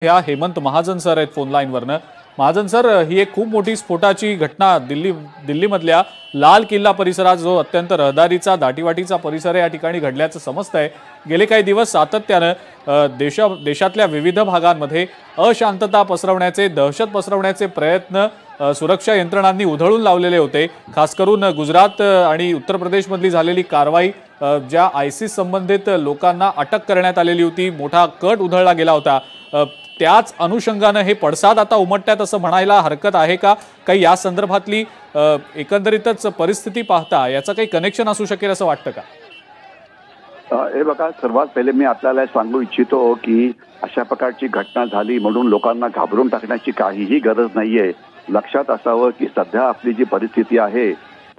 ह्या हेमंत महाजन सर आहेत phone लाईनवरनं। Mahajan sir, ही एक खूप मोठी स्फोटाची घटना दिल्लीमधल्या लाल किल्ला परिसरात, जो अत्यंत रहदारीचा दाटीवाटीचा परिसर आहे, या ठिकाणी घडल्याचं समजतंय। गेले काही दिवस सातत्यानं देशातल्या विविध भागांमध्ये अशांतता पसरवण्याचे, दहशत पसरवण्याचे प्रयत्न सुरक्षा यंत्रणांनी उधळून लावलेले होते। खास करून गुजरात आणि उत्तर प्रदेशमधली झालेली कारवाई, ज्या आयसिस संबंधित लोकांना अटक करण्यात आलेली होती, मोठा कट उधळला गेला होता, त्याच अनुषंगाने हे पडसाद आता उमटतात असं म्हणायला हरकत आहे का? काही या संदर्भातली एकंदरीतच परिस्थिती पाहता याचं काही कनेक्शन असू शकेल असं वाटतं का? हे बघा, सर्वात पहिले मी आपल्याला सांगू इच्छितो की अशा प्रकारची घटना झाली म्हणून लोकांना घाबरून टाकण्याची काहीही गरज नाहीये। लक्षात असावं की सध्या आपली जी परिस्थिती आहे,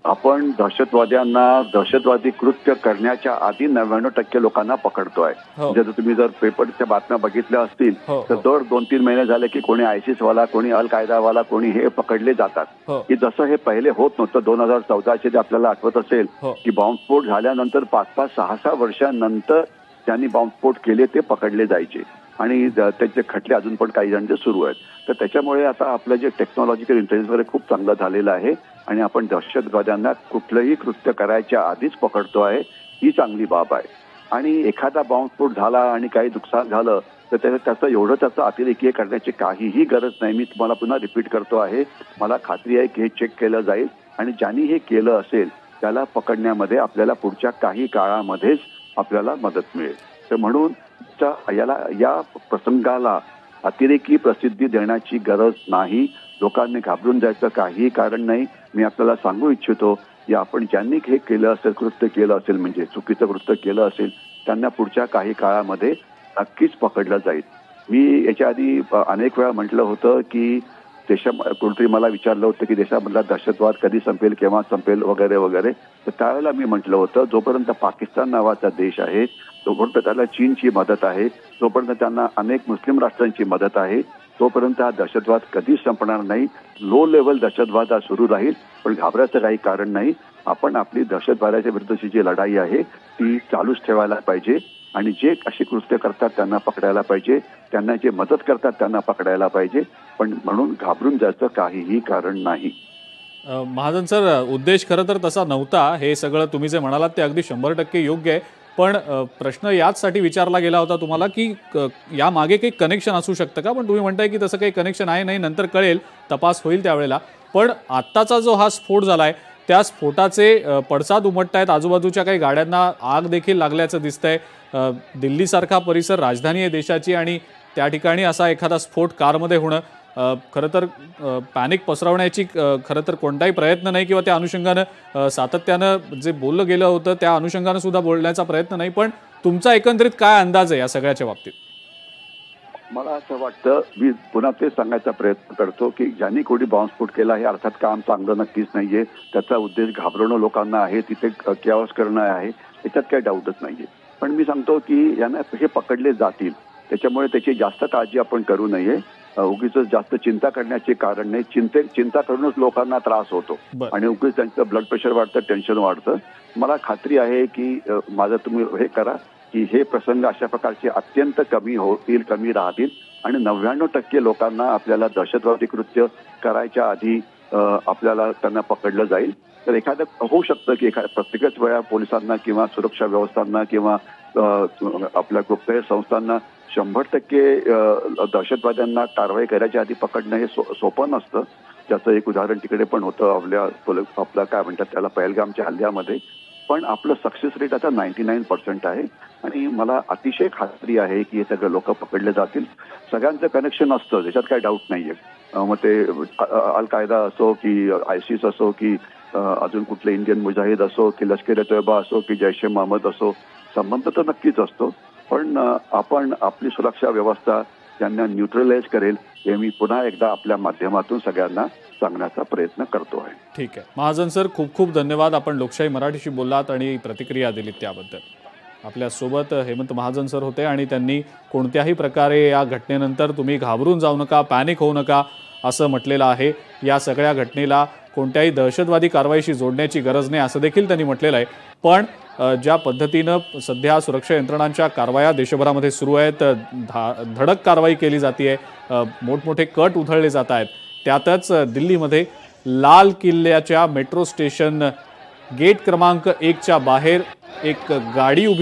आपण दहशतवाद्यांना दहशतवादी कृत्य करण्याच्या आधी 99% लोकांना पकडतोय। म्हणजे तुम्ही जर पेपरच्या बातम्या बघितल्या असतील तर दर 2-3 महिने झाले की कोणी आयसिस वाला, कोणी अल कायदा वाला, कोणी हे पकडले जातात। की जसं हे पहिले होत नव्हतं 2014 आपल्याला आठवत असेल की बॉम्बस्फोट झाल्यानंतर 5-6 वर्षांनंतर ज्यांनी बॉम्बस्फोट केले ते पकडले जायचे आणि त्याचे खटले अजून पण काही जणांचे सुरू आहेत। तर त्याच्यामुळे आता आपलं जे टेक्नॉलॉजिकल इंटेलिजन्स वगैरे खूप चांगलं झालेलं आहे आणि आपण दहशतवाद्यांना कुठलंही कृत्य करायच्या आधीच पकडतो आहे, ही चांगली बाब आहे। आणि एखादा बॉम्बस्फोट झाला आणि काही नुकसान झालं तर त्याचा अतिरेकी करण्याची काहीही गरज नाही। मी तुम्हाला पुन्हा रिपीट करतो आहे, मला खात्री आहे की हे चेक केलं जाईल आणि ज्यांनी हे केलं असेल त्याला पकडण्यामध्ये आपल्याला पुढच्या काही काळामध्येच आपल्याला मदत मिळेल। तर म्हणून या प्रसंगाला अतिरेकी प्रसिद्धी देण्याची गरज नाही, लोकांनी घाबरून जायचं काही कारण नाही। मी आपल्याला सांगू इच्छितो की आपण ज्यांनी हे केलं असेल, कृत्य केलं असेल, म्हणजे चुकीचं कृत्य केलं असेल, त्यांना पुढच्या काही काळामध्ये नक्कीच पकडलं जाईल। मी याच्या आधी अनेक वेळा म्हटलं होतं की कोणतरी मला विचारलं होतं की देशामधला दहशतवाद कधी संपेल, केव्हा संपेल वगैरे वगैरे, तर त्यावेळेला मी म्हटलं होतं जोपर्यंत पाकिस्तान नावाचा देश आहे, तोपर्यंत त्याला चीनची मदत आहे, तोपर्यंत त्यांना अनेक मुस्लिम राष्ट्रांची मदत आहे, तोपर्यंत हा दहशतवाद कधीच संपणार नाही। लो लेवल दहशतवाद हा सुरू राहील, पण घाबरायचं काही कारण नाही। आपण आपली दहशतवादाच्या विरुद्धची जी लढाई आहे ती चालूच ठेवायला पाहिजे आणि जे अशी कृत्य करतात त्यांना पकडायला पाहिजे, त्यांना जे मदत करतात त्यांना पकडायला पाहिजे, पण म्हणून घाबरून जायचं काहीही कारण नाही। महाजन सर, उद्देश खरं तर तसा नव्हता। हे सगळं तुम्ही जे म्हणालात ते अगदी 100% योग्य आहे, पण प्रश्न याचसाठी विचारला गेला होता तुम्हाला की या मागे काही कनेक्शन असू शकतं का? पण तुम्ही म्हणताय की तसं काही कनेक्शन आहे नाही, नंतर कळेल, तपास होईल त्यावेळेला। पण आत्ताचा जो हा स्फोट झालाय त्या स्फोटाचे पडसाद उमटतायत, आजूबाजूच्या काही गाड्यांना आग देखील लागल्याचं दिसतंय। दिल्लीसारखा परिसर राजधानी आहे देशाची आणि त्या ठिकाणी असा एखादा स्फोट कारमध्ये होणं खरं तर पॅनिक पसरवण्याची खरं तर कोणताही प्रयत्न नाही किंवा त्या अनुषंगानं सातत्यानं जे बोललं गेलं होतं त्या अनुषंगानं सुद्धा बोलण्याचा प्रयत्न नाही। पण तुमचा एकंदरीत काय अंदाज आहे या सगळ्याच्या बाबतीत? मला असं वाटतं, मी पुन्हा ते सांगायचा प्रयत्न करतो की ज्यांनी कोणी बॉम्बस्फोट केला हे अर्थात काम चांगलं नक्कीच नाहीये, त्याचा उद्देश घाबरवणं लोकांना आहे, तिथे कॅओस करणं आहे, याच्यात काही डाऊटच नाहीये। पण मी सांगतो की यांना हे पकडले जातील, त्याच्यामुळे त्याची जास्त काळजी आपण करू नये, उगीच जास्त चिंता करण्याचे कारण नाही। चिंता करूनच लोकांना त्रास होतो आणि उगीच त्यांचं ब्लड प्रेशर वाढतं, टेन्शन वाढतं। मला खात्री आहे की माझं तुम्ही हे करा की हे प्रसंग अशा प्रकारचे अत्यंत कमी होतील, कमी राहतील आणि 99% लोकांना आपल्याला दहशतवादी कृत्य करायच्या आधी आपल्याला त्यांना पकडलं जाईल। तर एखादं होऊ शकतं की प्रत्येकच वेळा पोलिसांना किंवा सुरक्षा व्यवस्थांना किंवा आपल्या गुप्तहेर संस्थांना 100% दहशतवाद्यांना कारवाई करायच्या आधी पकडणं हे सोपं नसतं। त्याचं एक उदाहरण तिकडे पण होतं आपलं काय म्हणतात त्याला, पहलगामच्या हल्ल्यामध्ये। पण आपलं सक्सेस रेट आता 99% आहे आणि मला अतिशय खात्री आहे की हे सगळे लोक पकडले जातील। सगळ्यांचं कनेक्शन असतं, त्याच्यात काही डाऊट नाहीये। मग ते अल कायदा असो की आयसिस असो की अजून कुठले इंडियन मुजाहिद असो की लष्कर-ए-तोयबा असो की जैश ए मोहम्मद असो, संबंध तर नक्कीच असतो, पण आपण आपली सुरक्षा व्यवस्था त्यांना न्यूट्रलाइज करेल हे मी पुन्हा एकदा आपल्या माध्यमातून सगळ्यांना सांगण्याचा प्रयत्न करतो आहे। ठीक आहे महाजन सर, खूप खूप धन्यवाद। आपण लोकशाही मराठीशी बोललात आणि प्रतिक्रिया दिलीत त्याबद्दल। आपल्यासोबत हेमंत महाजन सर होते आणि त्यांनी कोणत्याही प्रकारे या घटनेनंतर तुम्ही घाबरून जाऊ नका, पॅनिक होऊ नका असं म्हटलेलं आहे। या सगळ्या घटनेला कोणत्याही दहशतवादी कारवाईशी जोडण्याची गरज नाही असं देखील त्यांनी म्हटलेलं आहे। पण ज्या पद्धतीनं सध्या सुरक्षा यंत्रणांच्या कारवाया देशभरामध्ये सुरू आहेत, धडक कारवाई केली जाते, मोठमोठे कट उधळले जात आहेत, त्यातच दिल्लीमध्ये लाल किल्ल्याच्या मेट्रो स्टेशन गेट क्रमांक 1च्या बाहेर एक गाडी उभी